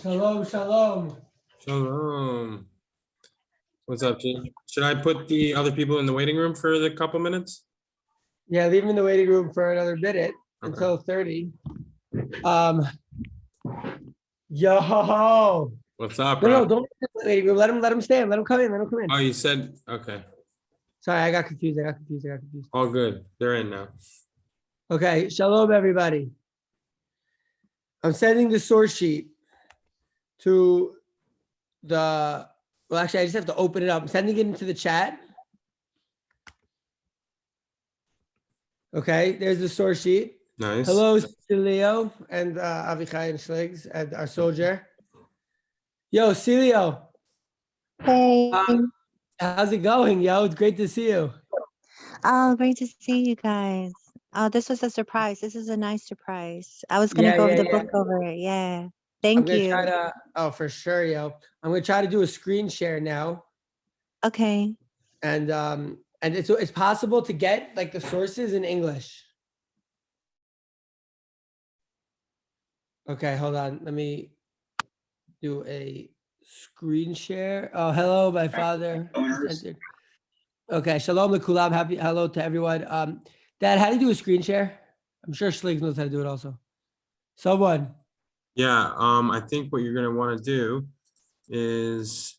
Shalom, shalom. Shalom. What's up, G? Should I put the other people in the waiting room for the couple minutes? Yeah, leave him in the waiting room for another minute Okay. until 30. Yo. What's up, No, bro? don't leave him in the waiting room. Let him stay. Let him come in. Let him come in. Oh, you said, okay. Sorry, I got confused. All good. They're in now. Okay, shalom, everybody. I'm sending the source sheet to the, well, actually, I just have to open it up. I'm sending it into the chat. Okay, there's the source sheet. Nice. Hello, Celio and Avichai and Schligs and our soldier. Yo, Celio. Hey. How's it going, yo? It's great to see you. Oh, great to see you guys. Oh, this was a surprise. This is a nice surprise. I was gonna go over the book over it. Yeah. Thank you. Try to, oh, for sure, yo. I'm gonna try to do a screen share now. Okay. And it's possible to get like the sources in English. Okay, hold on. Let me do a screen share. Oh, hello, my father. Okay, shalom lekulam. Happy hello to everyone. Dad, how do you do a screen share? I'm sure Schligs knows how to do it also. Someone. Yeah, I think what you're gonna want to do is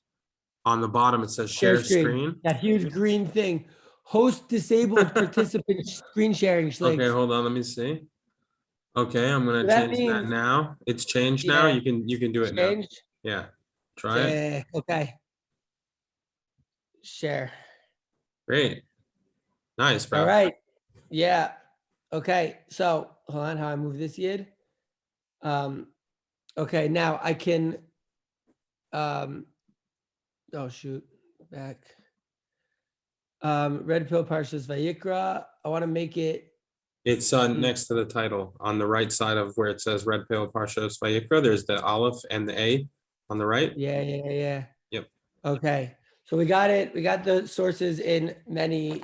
on the bottom it says share screen. That huge green thing. Host disabled participant screen sharing, Schligs. Okay, hold on, let me see. Okay, I'm gonna change that now. It's changed now. You can do it now. Yeah, try it. Okay. Share. Great. Nice, bro. All right. Yeah. Okay. So hold on, how I move this yid. Okay, now I can oh shoot, back. Red Pill Parshas Vayikra. I want to make it. It's next to the title on the right side of where it says Red Pill Parsha Vayikra. There's the Aleph and the A on the right. Yeah. Yep. Okay. So we got it. We got the sources in many,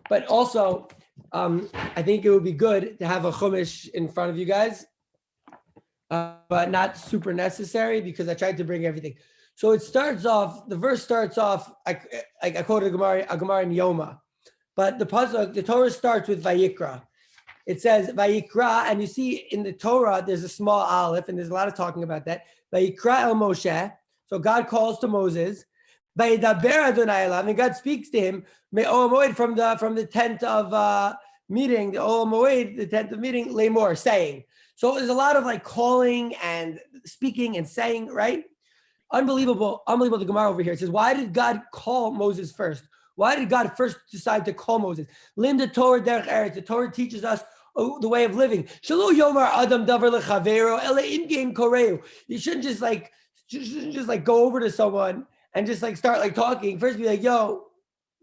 but also I think it would be good to have a chumash in front of you guys, but not super necessary because I tried to bring everything. So it starts off, the verse starts off, I quoted a Gemara in Yoma, but the Torah starts with Vayikra. It says Vayikra, and you see in the Torah, there's a small aleph, and there's a lot of talking about that. Vayikra el Moshe, so God calls to Moses. Vayidaber Adonai elav, and God speaks to him. Me'ol Moed from the tent of meeting, the Ol Moed, the tent of meeting, Lemor, saying. So there's a lot of like calling and speaking and saying, right? Unbelievable, the Gemara over here. It says, why did God call Moses first? Why did God first decide to call Moses? Lim the Torah derech eretz. The Torah teaches us the way of living. Shalu yomar adam davar lechavero ele in-game koreu. You shouldn't just like go over to someone and just like start like talking. First be like, yo,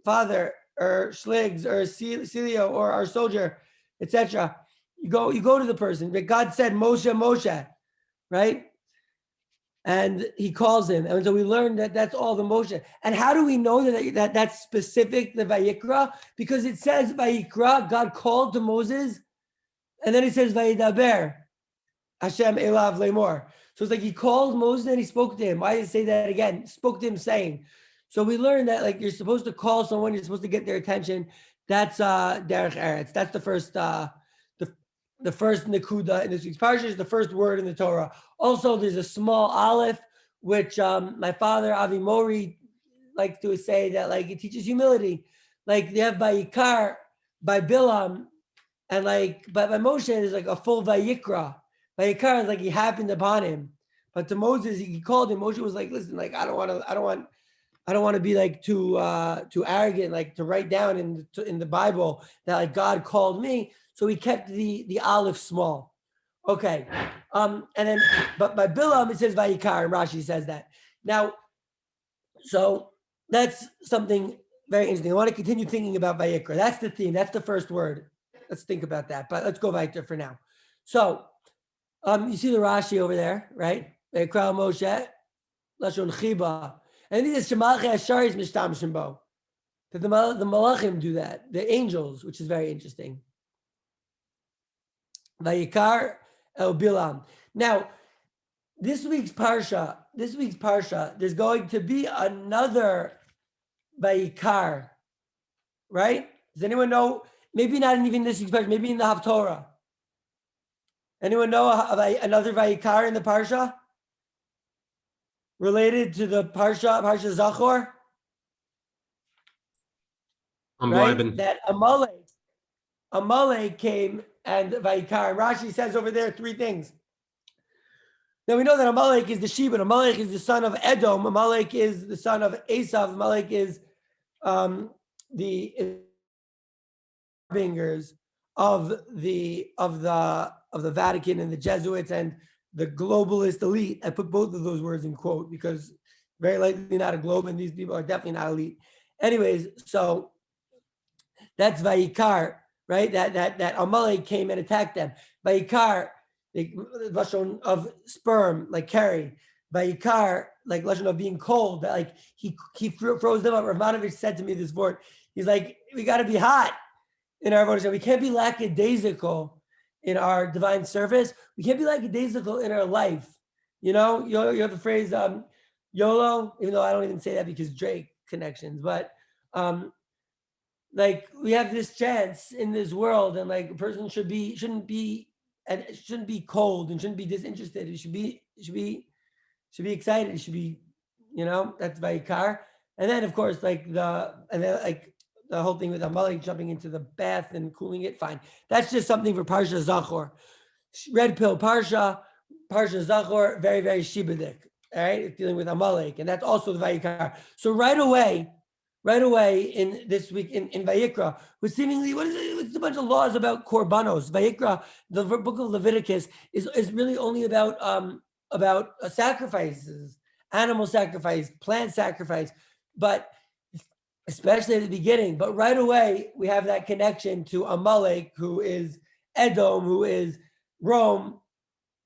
father, or Schligs, or Celio, or our soldier, etc. You go to the person. But God said, Moshe, right? And he calls him. And so we learned that that's all the Moshe. And how do we know that that's specific, the Vayikra? Because it says Vayikra, God called to Moses. And then it says Vayidaber, Hashem elav lemor. So it's like he called Moses and he spoke to him. Why did it say that again? Spoke to him saying. So we learned that like you're supposed to call someone, you're supposed to get their attention. That's derech eretz. That's the first the first nekuda in this week's parsha is the first word in the Torah. Also, there's a small aleph, which my father Avi Mori likes to say that like it teaches humility. Like they have Vayikar, by Bilam, and like but by Moshe is like a full Vayikra. Vayikar is like he happened upon him, but to Moses he called him. Moshe was like, listen, like I don't want to be like too arrogant, like to write down in the Bible that like God called me. So he kept the aleph small. Okay. And then, but by Bilam, it says Vayikar, and Rashi says that. Now, so that's something very interesting. I want to continue thinking about Vayikra. That's the theme. That's the first word. Let's think about that. But let's go back there for now. So you see the Rashi over there, right? Vayikra Moshe, Lashon Chiba. And these Shemalachi Asharis Mishtam Bo. That the Malachim do that, the angels, which is very interesting. Vayikar el Bilam. Now, this week's Parsha, there's going to be another Vayikra, right? Does anyone know? Maybe not even this week's Parsha, maybe in the Haftorah. Anyone know another Vayikra in the Parsha? Related to the Parsha Zachor? Right? That Amalek came and Vayikra. Rashi says over there 3 things. Now we know that Amalek is the Sheba. Amalek is the son of Edom. Amalek is the son of Esav. Amalek is the harbingers of the Vatican and the Jesuits and the globalist elite. I put both of those words in quote because very likely not a globe, and these people are definitely not elite. Anyways, so that's Vayikra, right? That Amalek came and attacked them. Vayikra, the lashon of sperm, like carry. Vayikra, like lashon of being cold, that like he froze them up. Ramanovich said to me this word. He's like, we got to be hot in our voting. We can't be lackadaisical in our divine service. We can't be lackadaisical in our life. You know, you have the phrase YOLO, even though I don't even say that because Drake connections, but like we have this chance in this world, and like a person shouldn't be cold and shouldn't be disinterested. It should be excited. It should be, you know, that's Vayikra. And then of course like the whole thing with Amalek jumping into the bath and cooling it, fine. That's just something for Parsha Zachor. Red Pill Parsha Zachor, very, very shibadik. All right, it's dealing with Amalek, and that's also the Vayikra. So right away in this week in Vayikra, with seemingly it's a bunch of laws about korbanos. Vayikra, the book of Leviticus, is really only about sacrifices, animal sacrifice, plant sacrifice, but especially at the beginning. But right away we have that connection to Amalek, who is Edom, who is Rome,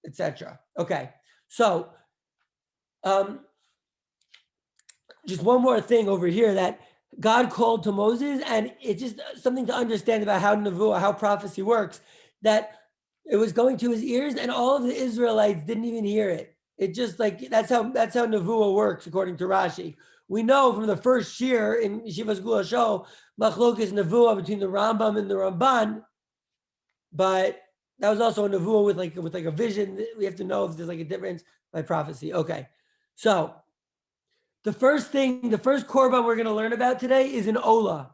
etc. Okay, so just one more thing over here that God called to Moses, and it's just something to understand about how nevuah, how prophecy works, that it was going to his ears and all of the Israelites didn't even hear it. It just like, that's how nevuah works according to Rashi. We know from the first shiur in Yeshivas Gula Show, Machlokes nevuah between the Rambam and the Ramban, but that was also a nevuah with like a vision. We have to know if there's like a difference by prophecy. Okay, so the first korban we're going to learn about today is an olah.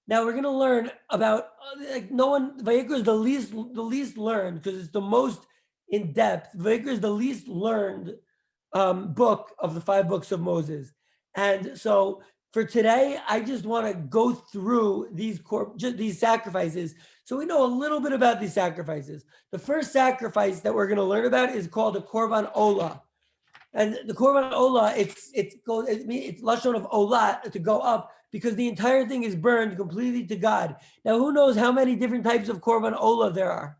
Now we're going to learn about Vayikra is the least learned because it's the most in depth. Vayikra is the least learned book of the 5 books of Moses, and so for today I just want to go through these sacrifices so we know a little bit about these sacrifices. The first sacrifice that we're going to learn about is called the korban olah. And the korban olah, it's lashon of olah, to go up, because the entire thing is burned completely to God. Now, who knows how many different types of korban olah there are?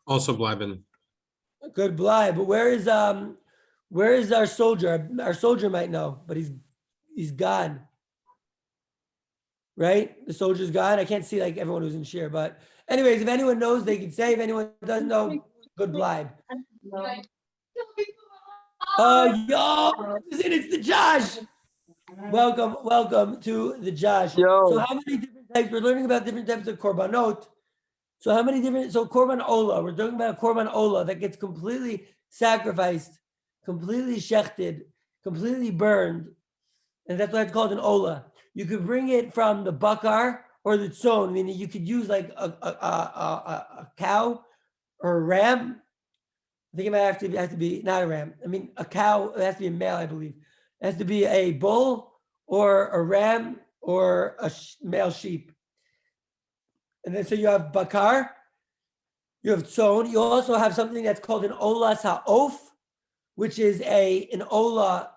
Also bleiben. Good blind, but where is our soldier? Our soldier might know, but he's gone. Right? The soldier's gone. I can't see like everyone who's in shiur, but anyways, if anyone knows, they can say. If anyone doesn't know, good blind. It's the Josh. Welcome to the Josh. Yo. So how many different types? We're learning about different types of korbanot. So korban olah, we're talking about a korban olah that gets completely sacrificed, completely shechted, completely burned. And that's why it's called an olah. You could bring it from the bakar or the tzon. I mean, you could use like a cow or a ram. I think it might have to be not a ram. I mean, a cow. It has to be a male, I believe. It has to be a bull or a ram or a male sheep. And then so you have bakar, you have tzon. You also have something that's called an olas ha'of, which is an olah.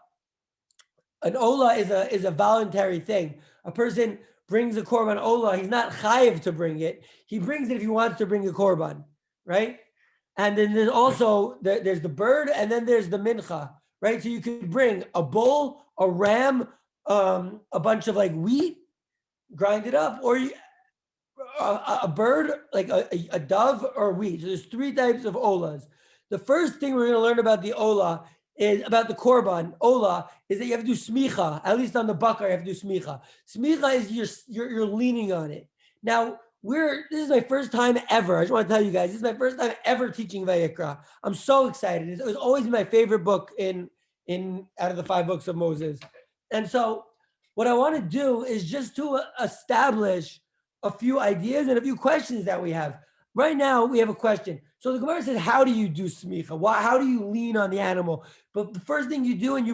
An olah is a voluntary thing. A person brings a korban olah. He's not chayiv to bring it. He brings it if he wants to bring a korban, right? And then there's also there's the bird, and then there's the mincha, right? So you could bring a bull, a ram, a bunch of like wheat, grind it up, or a bird, like a dove or a weed. So there's 3 types of olas. The first thing we're going to learn about the ola is about the korban. Ola is that you have to do smicha. At least on the bakar, you have to do smicha. Smicha is you're leaning on it. Now, this is my first time ever. I just want to tell you guys, this is my first time ever teaching Vayikra. I'm so excited. It was always my favorite book in out of the 5 books of Moses. And so what I want to do is just to establish a few ideas and a few questions that we have. Right now, we have a question. So the Gemara says, how do you do smicha? How do you lean on the animal? But the first thing you do when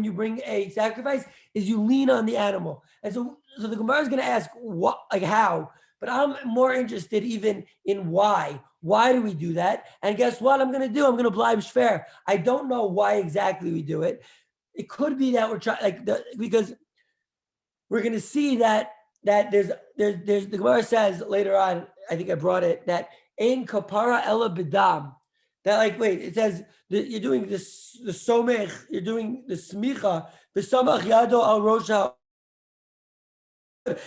you bring a sacrifice is you lean on the animal. And so the Gemara is going to ask what, like how, but I'm more interested even in why. Why do we do that? And guess what I'm going to do? I'm going to bleib shver. I don't know why exactly we do it. It could be that we're trying, because we're going to see that there's the Gemara says later on, I think I brought it, that ein kapara ela b'dam. That it says that you're doing this, the somech, you're doing the smicha, v'samach yado al rosha.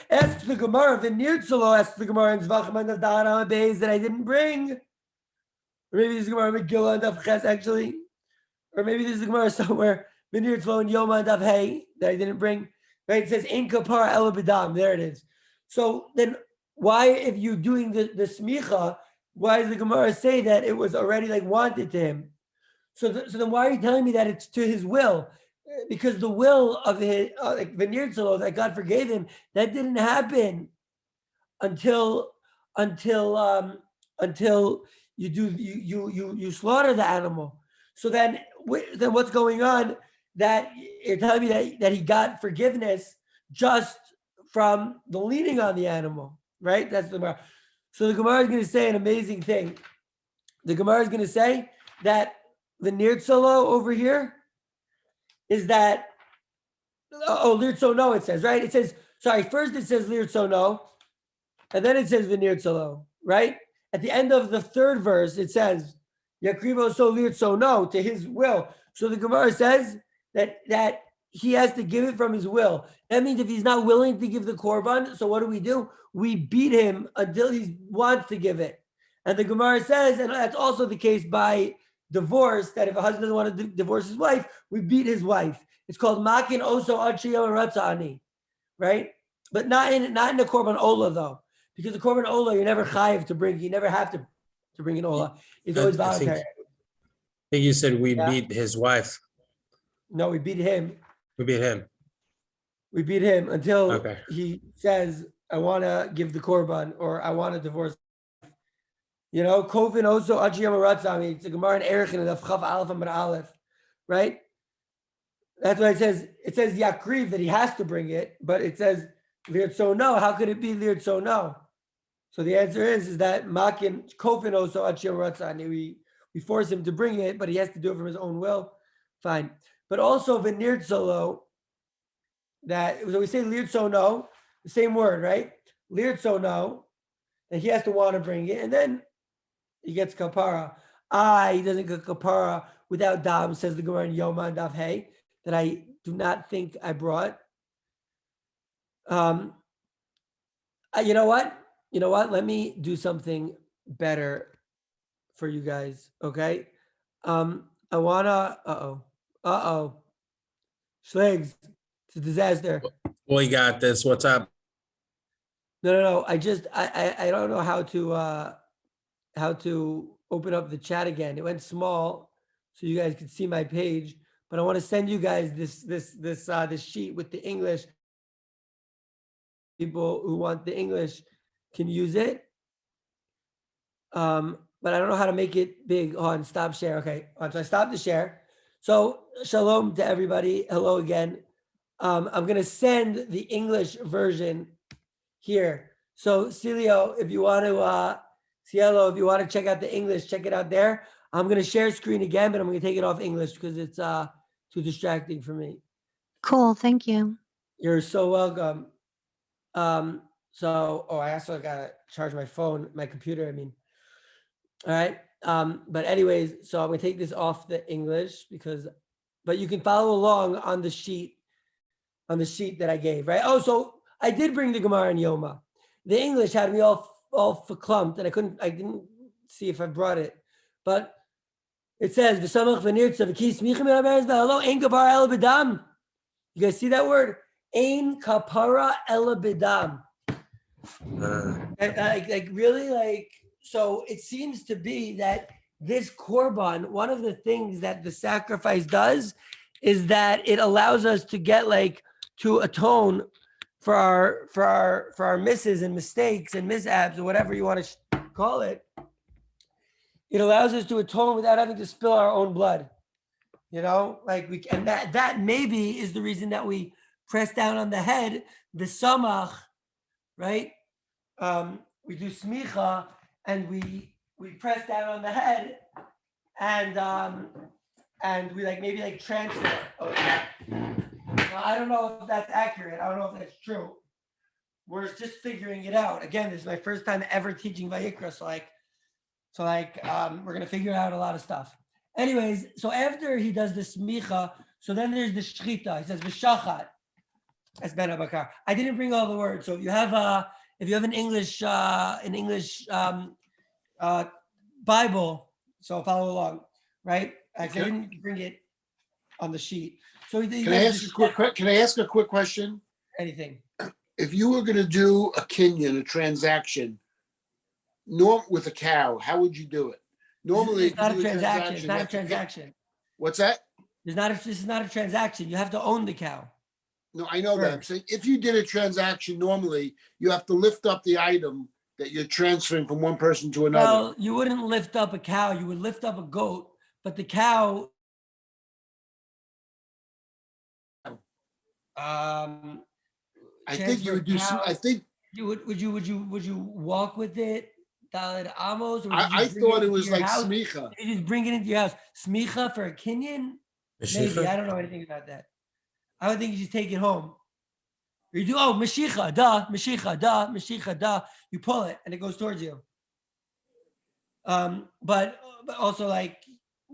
Ask the Gemara, the Nirtzalo, ask the Gemara in Zvachman of Dara Beis that I didn't bring. Or maybe this is Gemara Megillah and Daf Ches actually. Or maybe this is the Gemara somewhere, the Nirtzalo and Yoma and Daf Hey that I didn't bring. Right? It says Ein Kapara Ela B'dam. There it is. So then why, if you're doing the smicha, why does the Gemara say that it was already wanted to him? So then why are you telling me that it's to his will? Because the will of his Vineyard Solo that God forgave him, that didn't happen until you slaughter the animal. So then what's going on? That you're telling me that he got forgiveness just from the leaning on the animal, right? That's the Gemara. So the Gemara is going to say an amazing thing. The Gemara is going to say that the Nirtzalo over here is that, Lirtzono it says, right? It says, first it says Lirtzono, and then it says Nirtzalo, right? At the end of the 3rd verse, it says, Yakrivo so Lirtzono, to his will. So the Gemara says that he has to give it from his will. That means if he's not willing to give the korban, so what do? We beat him until he wants to give it. And the Gemara says, and that's also the case by divorce, that if a husband doesn't want to divorce his wife, we beat his wife. It's called makin oso achiyo ratzani, right? But not in the korban ola though, because the korban ola you're never chayiv to bring. You never have to bring an ola. It's always voluntary. I think you said we beat his wife. No, we beat him. We beat him. We beat him until he says, "I want to give the korban," or "I want to divorce." You know, Kovin also Achiyam Ratzami. It's a Gemara in Erichin of Chav Aleph and Aleph, right? That's what it says. It says Yakriv that he has to bring it, but it says Lirtzono. How could it be Lirtzono? So the answer is that Makin Kovin also Achiyam Ratzami. We force him to bring it, but he has to do it from his own will. Fine, but also V'nirtzolo. That so we say Lirtzono, the same word, right? Lirtzono, and he has to want to bring it, and then he gets kapara. He doesn't get kapara without dam, says the Gemara in Yoma and Daf Hey, that I do not think I brought. You know what? Let me do something better for you guys, okay? I wanna, Schlegs, it's a disaster. We got this. What's up? No. I don't know how to open up the chat again. It went small, so you guys can see my page. But I want to send you guys this sheet with the English. People who want the English can use it. But I don't know how to make it big. On stop share. Okay, so I stopped the share. So shalom to everybody. Hello again. I'm gonna send the English version here. So Celio, if you want to, Cielo, if you want to check out the English, check it out there. I'm going to share screen again, but I'm going to take it off English because it's too distracting for me. Cool, thank you. You're so welcome. I also got to charge my phone, my computer, I mean. All right. But anyways, so I'm going to take this off the English but you can follow along on the sheet that I gave, right? Oh, so I did bring the Gemara in Yoma. The English had me all all verklempt, and I didn't see if I brought it, but it says v'samach v'nirtza v'ki smicha min haberes v'halo ein kapara ela b'dam. You guys see that word? Ein kapara ela b'dam. Like really, like, so it seems to be that this korban, one of the things that the sacrifice does is that it allows us to get like to atone for our misses and mistakes and mishaps or whatever you want to call it. It allows us to atone without having to spill our own blood. You know, like we, and that maybe is the reason that we press down on the head, the samach, right? We do smicha and we press down on the head and we like maybe like transfer. Now, I don't know if that's accurate. I don't know if that's true. We're just figuring it out. Again, this is my first time ever teaching Vayikra, so we're gonna figure out a lot of stuff. Anyways, so after he does the smicha, so then there's the shchita. He says v'shachat. That's ben abakar. I didn't bring all the words. So if you have an English Bible, so follow along, right? I didn't bring it on the sheet. So can I ask a quick question? Anything. If you were going to do a kinyan, a transaction, with a cow, how would you do it? Normally, it's not a transaction. It's not a transaction. What's that? This is not a transaction. You have to own the cow. No, I know that. I'm saying if you did a transaction normally, you have to lift up the item that you're transferring from one person to another. Well, you wouldn't lift up a cow. You would lift up a goat, but the cow. I think you would do. I think you would. Would you walk with it? Daled Amos, or I thought it was like smicha. You just bring it into your house. Smicha for a kinyan? Maybe. I don't know anything about that. I would think you just take it home. Or you do, mashicha, da. You pull it and it goes towards you. But also like,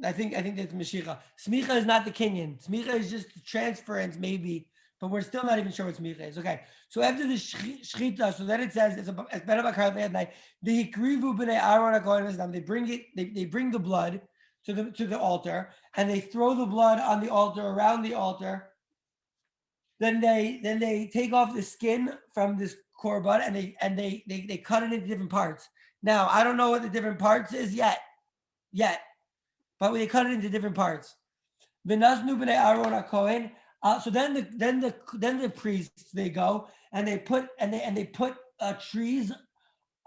I think that's mashicha. Smicha is not the kinyan. Smicha is just the transference maybe, but we're still not even sure what smicha is. Okay, so after the shchita, so then it says it's better bakar at night. The hikrivu b'nei Aaron HaKohen, they bring it. They bring the blood to the altar, and they throw the blood on the altar, around the altar. Then they take off the skin from this korban and they cut it into different parts. Now I don't know what the different parts is yet, but they cut it into different parts. V'nasnu b'nei Aaron HaKohen. So then the priests, they go and they put trees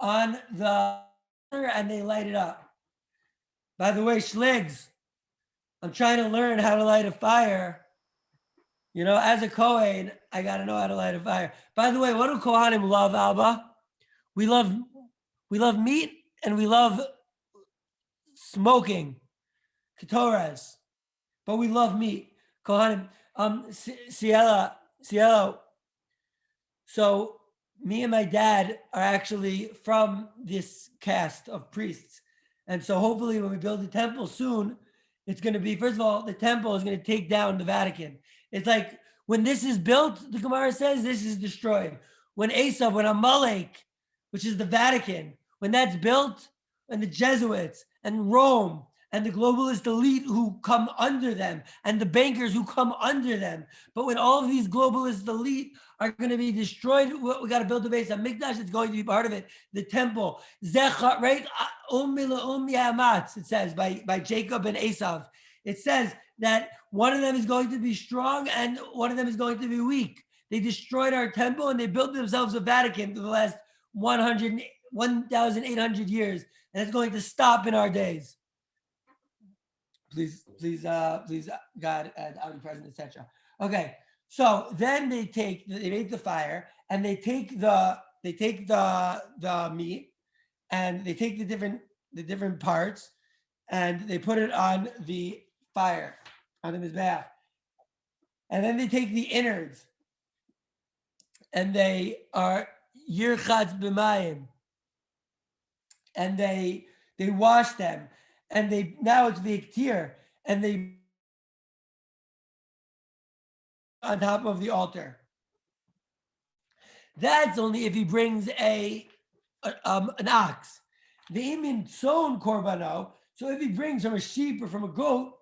on the altar and they light it up. By the way, Schligs, I'm trying to learn how to light a fire. You know, as a Kohen, I got to know how to light a fire. By the way, what do Kohanim love, Alba? We love meat and we love smoking, ketores, but we love meat. Kohanim, Cielo. So me and my dad are actually from this caste of priests. And so hopefully when we build the temple soon, it's going to be, first of all, the temple is going to take down the Vatican. It's like when this is built, the Gemara says this is destroyed. When Amalek, which is the Vatican, when that's built, and the Jesuits and Rome and the globalist elite who come under them and the bankers who come under them. But when all of these globalist elite are going to be destroyed, we got to build the base of Mikdash. It's going to be part of it. The temple, Zechar, right? It says by Jacob and Esav. It says that one of them is going to be strong and one of them is going to be weak. They destroyed our temple and they built themselves a Vatican for the last 1,800 years. And it's going to stop in our days. Please, God, omnipresent, etc. Okay, so then they make the fire and they take the meat and they take the different parts and they put it on the fire, on the mizbeach. And then they take the innards and they are yirchatz b'mayim and they wash them. And now it's viktir, and they on top of the altar. That's only if he brings a an ox. The imin son korbano. So if he brings from a sheep or from a goat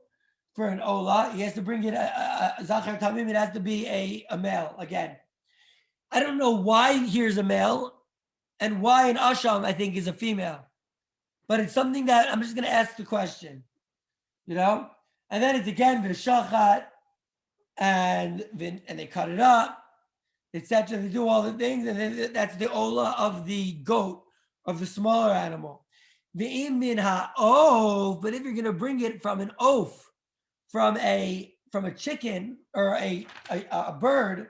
for an ola, he has to bring it a zachar tamim. It has to be a male again. I don't know why here's a male and why an asham I think is a female, but it's something that I'm just going to ask the question, and then it's again v'shachat, and they cut it up, etc. They do all the things, and then that's the ola of the goat, of the smaller animal. The min ha'of, but if you're going to bring it from an oaf, from a chicken or a bird,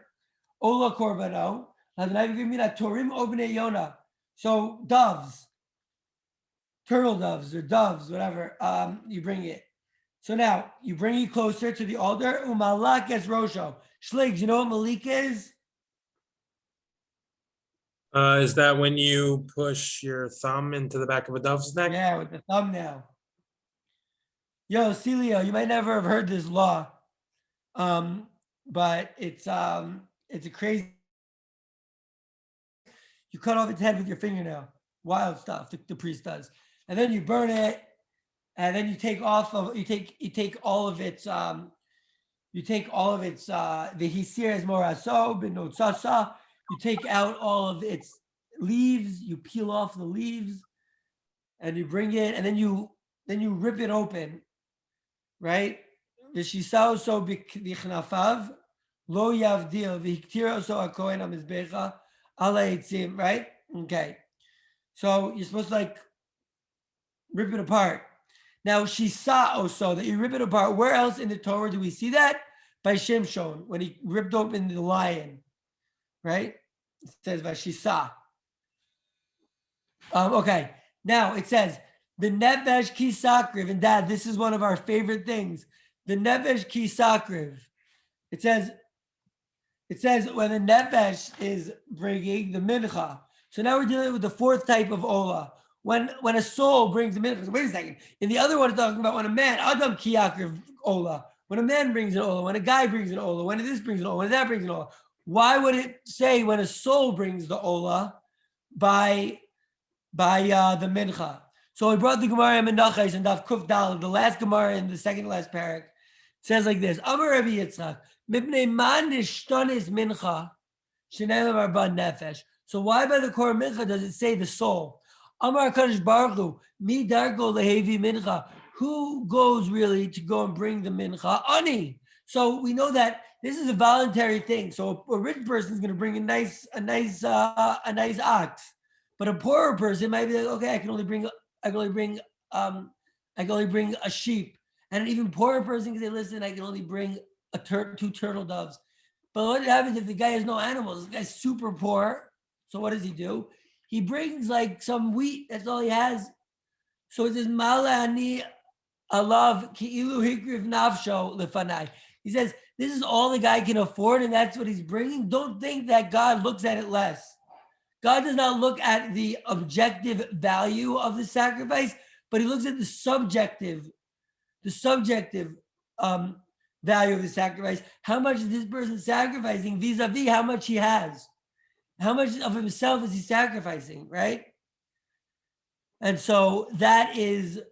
ola korbano, torim obnei yona. So doves, turtle doves or doves, whatever, you bring it. So now you bring it closer to the altar. Umalak es rosho. Shligs, you know what malik is? Is that when you push your thumb into the back of a dove's neck? Yeah, with the thumbnail. Yo, Celio, you might never have heard this law, but it's a crazy. You cut off its head with your fingernail. Wild stuff. The priest does, and then you burn it, and then you take all of its the hisir es moraso benotsasa. You take out all of its leaves. You peel off the leaves, and you bring it, and then you rip it open, right? V'shisao so b'chnafav lo yavdil v'hiktira so akohen hamizbecha ala etzim, right? Okay, so you're supposed to rip it apart. Now shisa also that you rip it apart. Where else in the Torah do we see that? By Shimshon when he ripped open the lion. Right? It says Vashisa. Okay. Now it says the Nefesh Ki Sakriv, and Dad, this is one of our favorite things. The Nefesh Ki Sakriv. It says when the Nefesh is bringing the mincha. So now we're dealing with the fourth type of ola. When a soul brings the mincha. Wait a second. In the other one, it's talking about when a man, Adam Ki Yakriv ola. When a man brings an ola, when a guy brings an ola, when this brings an ola, when that brings an ola. Why would it say when a soul brings the ola by the mincha? So I brought the Gemara in Menachos and Daf Kuf Dal, the last Gemara in the second to last parak. It says like this: Amar Rabbi Yitzchak, mipnei man nishtanis mincha, shenei arba nefesh. So why by the core mincha does it say the soul? Amar Kadosh Baruch Hu, mi dargo lehevi mincha. Who goes really to go and bring the mincha? Ani. So we know that this is a voluntary thing. So a rich person is going to bring a nice ox, but a poorer person might be like, okay, I can only bring a sheep. And an even poorer person can say, listen, I can only bring two turtle doves. But what happens if the guy has no animals? The guy's super poor. So what does he do? He brings some wheat. That's all he has. So it says, Malani alav ki'ilu hikriv nafsho lefanai. He says, this is all the guy can afford, and that's what he's bringing. Don't think that God looks at it less. God does not look at the objective value of the sacrifice, but he looks at the subjective value of the sacrifice. How much is this person sacrificing vis-a-vis how much he has? How much of himself is he sacrificing, right? And so that is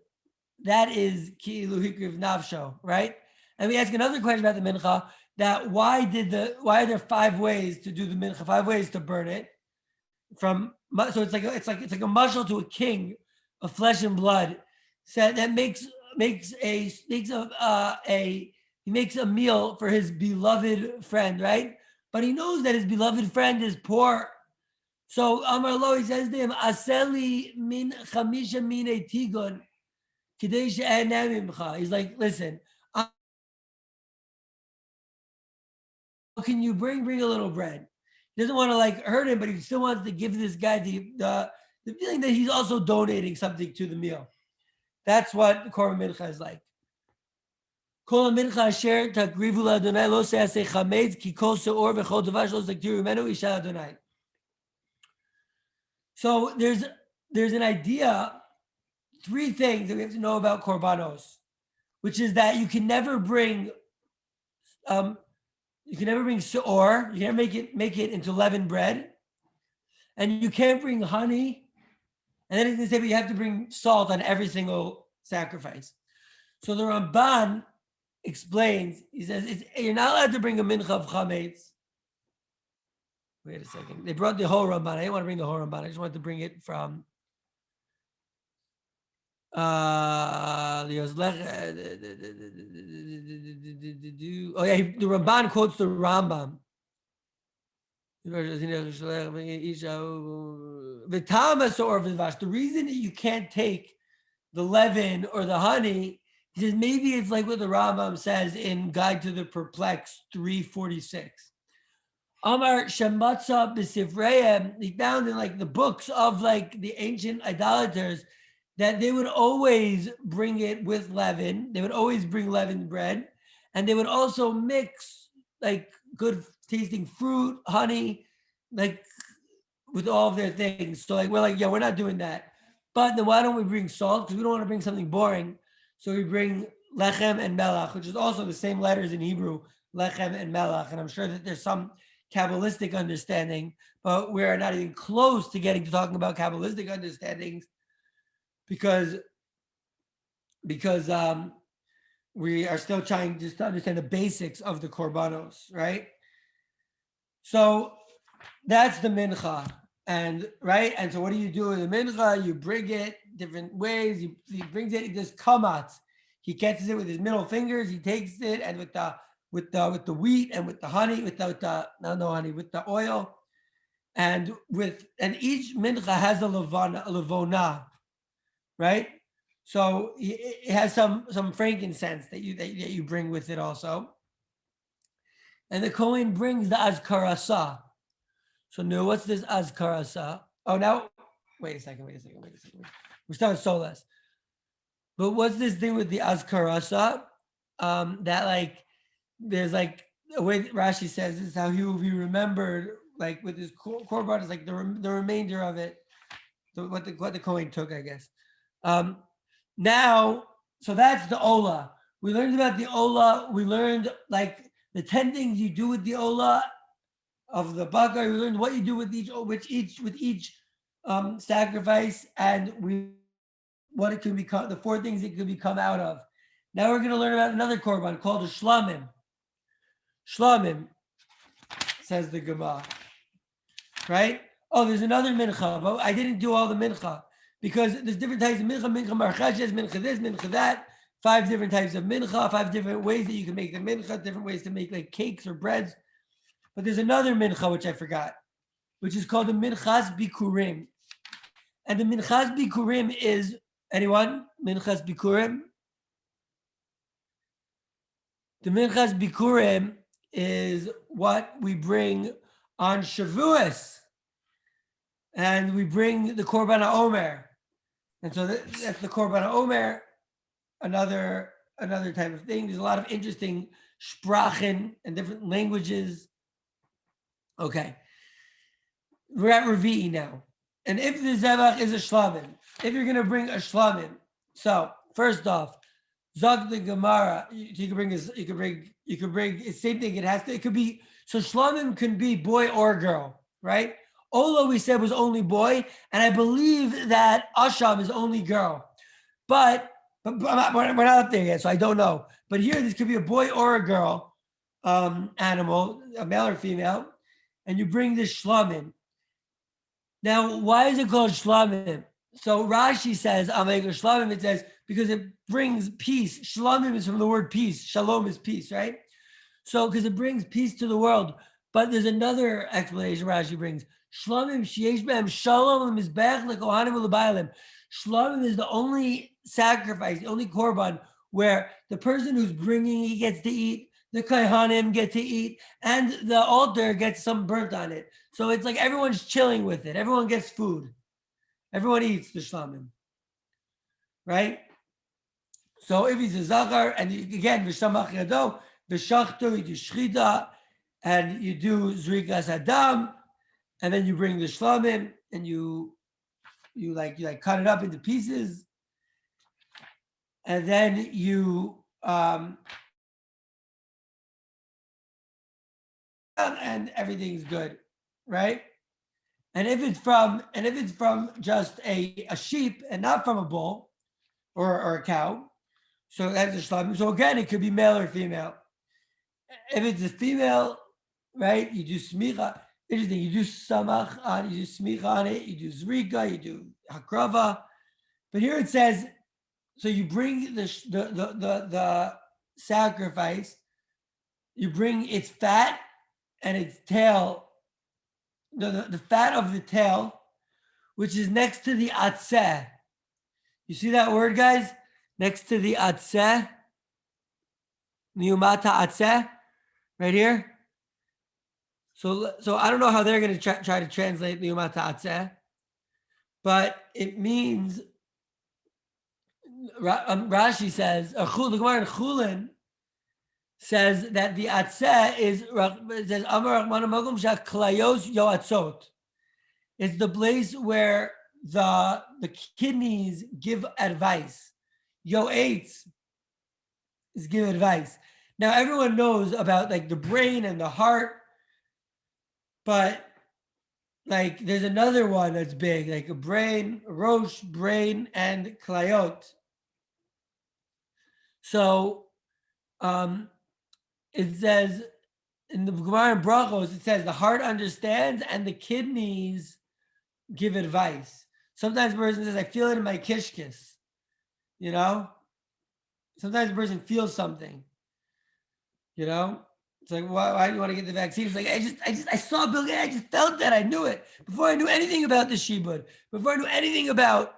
ki'ilu hikriv nafsho, right? And we ask another question about the mincha, that why are there 5 ways to do the mincha, 5 ways to burn it? So it's like a mashal to a king of flesh and blood. So that makes a meal for his beloved friend, right? But he knows that his beloved friend is poor. So Amar Lo, he says to him, Aseli min chamisha mine tigon kidei she'enem imcha. He's like, listen, can you bring a little bread? He doesn't want to hurt him, but he still wants to give this guy the feeling that he's also donating something to the meal. That's what the Korban Mincha is like. Kol mincha asher takrivu l'Adonai lo se'aseh chametz ki kol se'or v'chol davash lo zaktiru menu isha Adonai. So there's an idea, 3 things that we have to know about korbanos, which is that you can never bring se'or, you can never make it into leavened bread, and you can't bring honey And then he's going to say, but you have to bring salt on every single sacrifice. So the Ramban explains, he says, you're not allowed to bring a mincha of chametz. Wait a second. They brought the whole Ramban. I didn't want to bring the whole Ramban. I just wanted to bring it from oh yeah, the Ramban quotes the Rambam. The reason that you can't take the leaven or the honey, he says maybe it's like what the Rambam says in Guide to the Perplexed 346. Amar Shematza b'Sifreim, he found in like the books of like the ancient idolaters that they would always bring it with leaven. They would always bring leavened bread, and they would also mix like good tasting fruit, honey, like with all of their things. So like we're like, yeah, we're not doing that. But then why don't we bring salt? Because we don't want to bring something boring. So we bring lechem and melach, which is also the same letters in Hebrew, lechem and melach. And I'm sure that there's some Kabbalistic understanding, but we're not even close to getting to talking about Kabbalistic understandings because we are still trying just to understand the basics of the korbanos, right? So that's the mincha, and right, and so what do you do with the mincha? You bring it different ways. He brings it. He does kamat. He catches it with his middle fingers. He takes it, and with the wheat and with the honey, with the oil, and each mincha has a levona, right? So it has some frankincense that you bring with it also. And the Kohen brings the azkarasa. So now what's this azkarasa? Oh, now, wait a second. We're starting so less. But what's this thing with the azkarasa? That like, there's like, the way Rashi says this is how he will be remembered, like with his korban is like the remainder of it, what the Kohen took, I guess. Now, so that's the Ola. We learned about the Ola. We learned like the 10 things you do with the Ola of the backkk. We learned what you do with each sacrifice, and what it can become, the 4 things it could become out of. Now we're going to learn about another korban called a shlamim. Shlamim, says the Gemara, right? Oh, there's another mincha, but I didn't do all the mincha because there's different types of mincha marchashes, mincha this, mincha that, 5 different types of mincha, 5 different ways that you can make the mincha, different ways to make like cakes or breads. But there's another mincha, which I forgot, which is called the minchas bikurim. And the minchas bikurim is, anyone? Minchas bikurim? The minchas bikurim is what we bring on Shavuos. And we bring the Korban HaOmer. And so that's the Korban HaOmer, another type of thing. There's a lot of interesting sprachen and different languages. Okay. We're at Revi'i now. And if the Zevach is a shlamim, if you're going to bring a shlamim, so first off, Zog the Gemara, you can bring the same thing. It could be, so shlamim can be boy or girl, right? Ola we said was only boy, and I believe that Asham is only girl. But we're not up there yet, so I don't know. But here, this could be a boy or a girl animal, a male or female, and you bring this shlamim. Now, why is it called shlamim? So Rashi says, Amega shlamim, it says, because it brings peace. Shlamim is from the word peace. Shalom is peace, right? So, because it brings peace to the world. But there's another explanation Rashi brings. Shlamim sheyesh behem shalom l'mizbech lekohanim u'lebaylim. Shlamim is the only sacrifice, the only korban where the person who's bringing, he gets to eat, the kohanim get to eat, and the altar gets some burnt on it. So it's like everyone's chilling with it. Everyone gets food. Everyone eats the shlamim, right? So if he's a zachar, and again, v'shamach yado, v'shachto, you do shchita, and you do zrikas adam, and then you bring the shlamim, and you cut it up into pieces, and then you and everything's good, right? And if it's from just a sheep and not from a bull or a cow, so that's a shlamim. So again, it could be male or female. If it's a female, right, you do smicha. Interesting, you do samach on, you do smicha on it, you do zrika, you do hakrava. But here it says, so you bring the sacrifice, you bring its fat and its tail, the fat of the tail, which is next to the atzeh. You see that word, guys? Next to the atzeh, niumata atzeh, right here. So I don't know how they're going to try to translate niumata atzeh, but it means, Rashi says, the Gemara in Chulin says that the atzeh is, it says, Amar Rachmana Magum Shaklayos Yoatzot. It's the place where the kidneys give advice. Yoetz is give advice. Now everyone knows about like the brain and the heart, but like there's another one that's big, like a brain, rosh, brain, and klayot. So it says in the Gemara in Brachos, it says the heart understands and the kidneys give advice. Sometimes a person says, I feel it in my kishkis. You know? Sometimes a person feels something. You know? It's like, why do you want to get the vaccine? It's like, I saw Bill Gates, I just felt that, I knew it. Before I knew anything about the shibud, before I knew anything about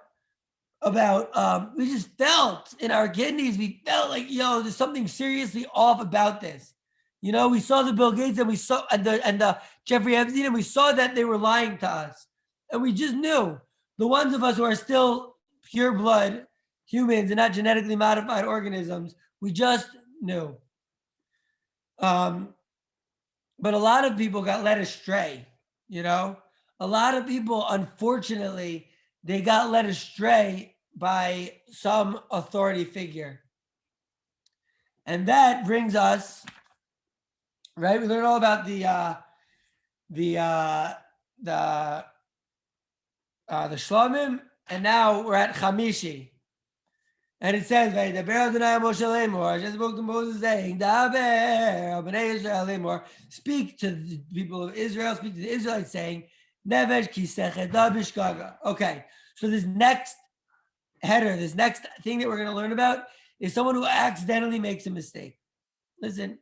we just felt in our kidneys, we felt like, there's something seriously off about this. You know, we saw the Bill Gates and we saw and the Jeffrey Epstein, and we saw that they were lying to us. And we just knew. The ones of us who are still pure blood humans and not genetically modified organisms, we just knew. But a lot of people got led astray, you know? A lot of people, unfortunately, they got led astray by some authority figure. And that brings us, right? We learned all about the Shlomim, and now we're at Chamishi. And it says, I just spoke to Moses saying, speak to the people of Israel, speak to the Israelites saying, okay, so this next header, this next thing that we're going to learn about is someone who accidentally makes a mistake. Listen,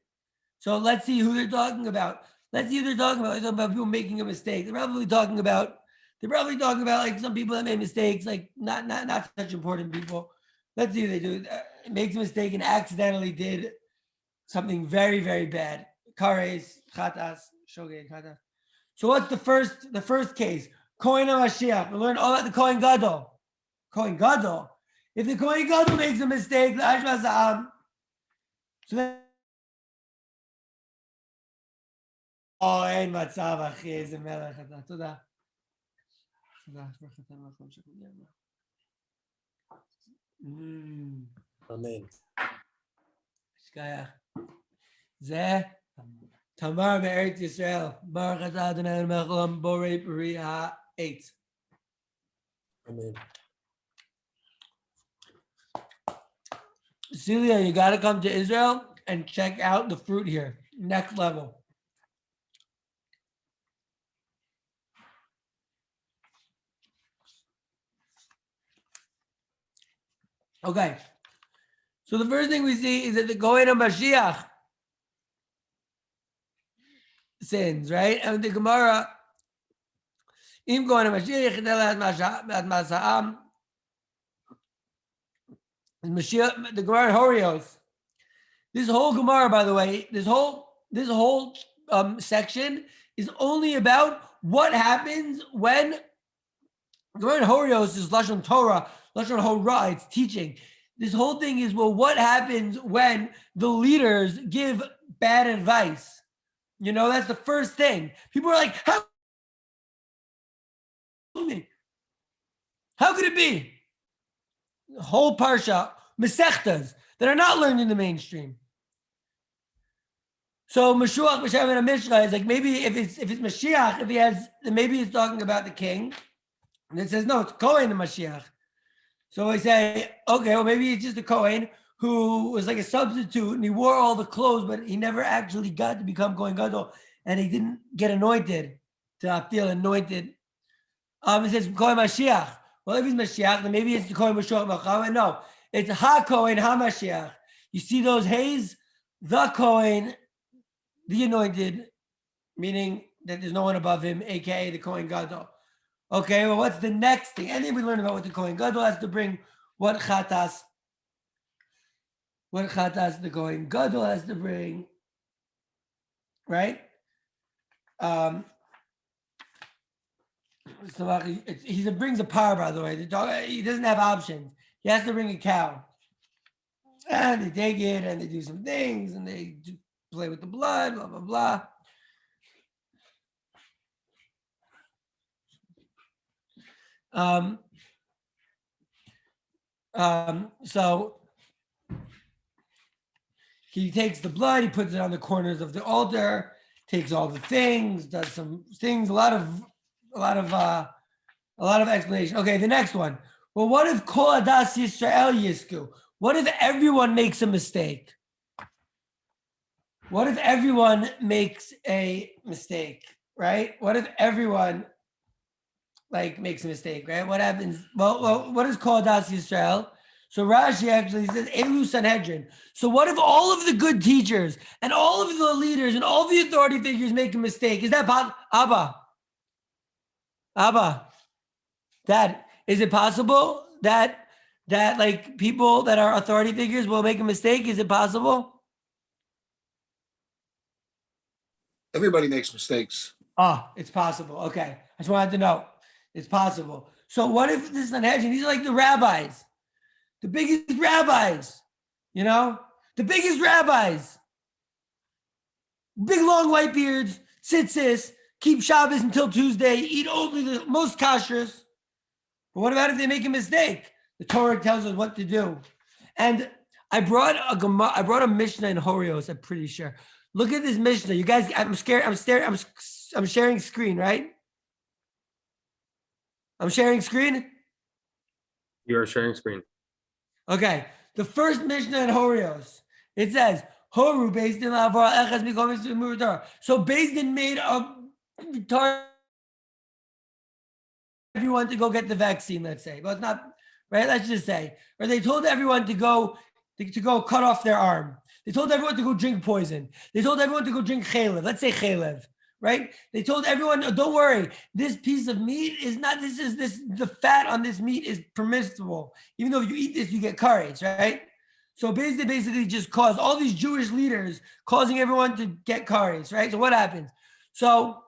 so let's see who they're talking about. Let's see who they're talking about people making a mistake. They're probably talking about like some people that made mistakes, like not such important people. Let's see who they do. Makes a mistake and accidentally did something very, very bad. Kares, chatas, shogeg, chatas. So what's the first case? Kohen HaMashiach. We learn all about the Kohen Gadol. Kohen Gadol. If the Kohen Gadol makes a mistake, so then, אין מצב, אחי, איזה מלך אתה. תודה. אמן. שכח. זה תמר בארץ ישראל. ברוך אתה אדוני מלך העולם בורא פרי העץ. אמן. Celia, you got to come to Israel and check out the fruit here. Next level. Okay. So the first thing we see is that the Kohen HaMashiach sins, right? And the Gemara, Im Kohen HaMashiach ad Masa'am, the Gemara in Horios. This whole Gemara, by the way, this whole section is only about what happens when Gemara in Horios is Lashon Torah, Lashon Hora, it's teaching. This whole thing is, well, what happens when the leaders give bad advice? You know, that's the first thing. People are like, how could it be? The whole parsha, mesechtas, that are not learned in the mainstream. So Mashiach B'Shem in a Mishnah is like, maybe if it's Mashiach, if he has, then maybe he's talking about the king. And it says, no, it's Kohen the Mashiach. So I say, okay, well, maybe it's just a Kohen who was like a substitute and he wore all the clothes, but he never actually got to become Kohen Gadol and he didn't get anointed to feel anointed. It says Kohen Mashiach. Well, if he's Mashiach, then maybe it's the Kohen Mashiach Malchama. No, it's Ha-Kohen Ha-Mashiach. You see those hays? The Kohen, the anointed, meaning that there's no one above him, aka the Kohen Gadol. Okay, well, what's the next thing? And then we learn about what the Kohen Gadol has to bring, what chatas the Kohen Gadol has to bring, right? So he brings a power, by the way. The dog, he doesn't have options. He has to bring a cow. And they take it and they do some things and they play with the blood, blah, blah, blah. So he takes the blood, he puts it on the corners of the altar, takes all the things, does some things, a lot of explanation. Okay, the next one. Well, what if Kol Adas Yisrael Yisku? What if everyone makes a mistake? What if everyone makes a mistake, right? What if everyone makes a mistake, right? What happens? Well, what is Kol Adas Yisrael? So Rashi actually says Elu Sanhedrin. So what if all of the good teachers and all of the leaders and all the authority figures make a mistake? Is that possible? Abba, Dad, is it possible that like people that are authority figures will make a mistake? Is it possible? Everybody makes mistakes. Oh, it's possible. Okay. I just wanted to know. It's possible. So what if this is Sanhedrin? These are like the rabbis. The biggest rabbis. The biggest rabbis. Big long white beards, tzitzis, keep Shabbos until Tuesday, eat only the most kashrus. But what about if they make a mistake? The Torah tells us what to do. And I brought a Mishnah in Horios, I'm pretty sure. Look at this Mishnah. You guys, I'm sharing screen, right? I'm sharing screen? You are sharing screen. Okay. The first Mishnah in Horios, it says, Horu based in Lavar Echas Mikomis Torah. So Beis Din made a everyone to go get the vaccine, let's say. But it's not, right? Let's just say. Or they told everyone to go cut off their arm. They told everyone to go drink poison. They told everyone to go drink chalev. Let's say chalev, right? They told everyone, oh, don't worry, this piece of meat is not, the fat on this meat is permissible. Even though if you eat this, you get kares, right? So basically just caused all these Jewish leaders causing everyone to get kares, right? So what happens? So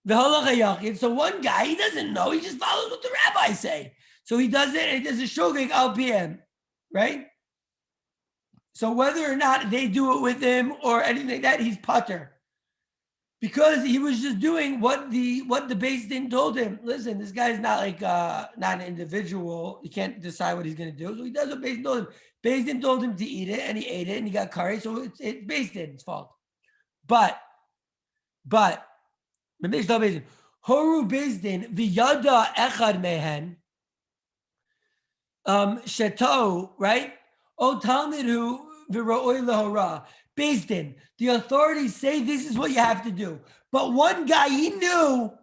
so one guy, he doesn't know, he just follows what the rabbis say. So he does it, and he does a shogeg al PM, right? So whether or not they do it with him or anything like that, he's pater. Because he was just doing what the Beis Din told him. Listen, this guy's not not an individual. He can't decide what he's going to do. So he does what Beis Din told him. Beis Din told him to eat it, and he ate it, and he got curry. So it's Beis Din's fault. But Horu Beis Din v'yada echad mehen sheto, right? O talmidu v'ra'oi lahora. Beis Din, the authorities say this is what you have to do. But one guy, he knew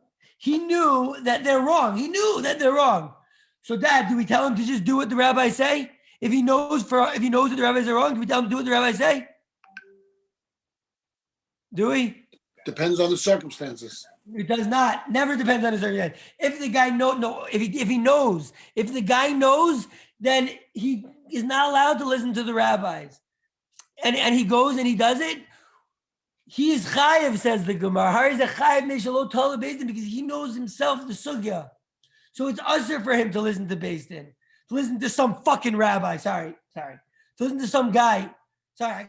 that they're wrong. He knew that they're wrong. So Dad, do we tell him to just do what the rabbis say? If he knows that the rabbis are wrong, do we tell him to do what the rabbis say? Do we? Depends on the circumstances. It does not. Never depends on the circumstance. If the guy if the guy knows, then he is not allowed to listen to the rabbis. And he goes and he does it. He is chayiv, says the Gemara. How is a chayiv because he knows himself the sugya. So it's usher for him to listen to Beis Din, to listen to some fucking rabbi. Sorry. To listen to some guy. Sorry.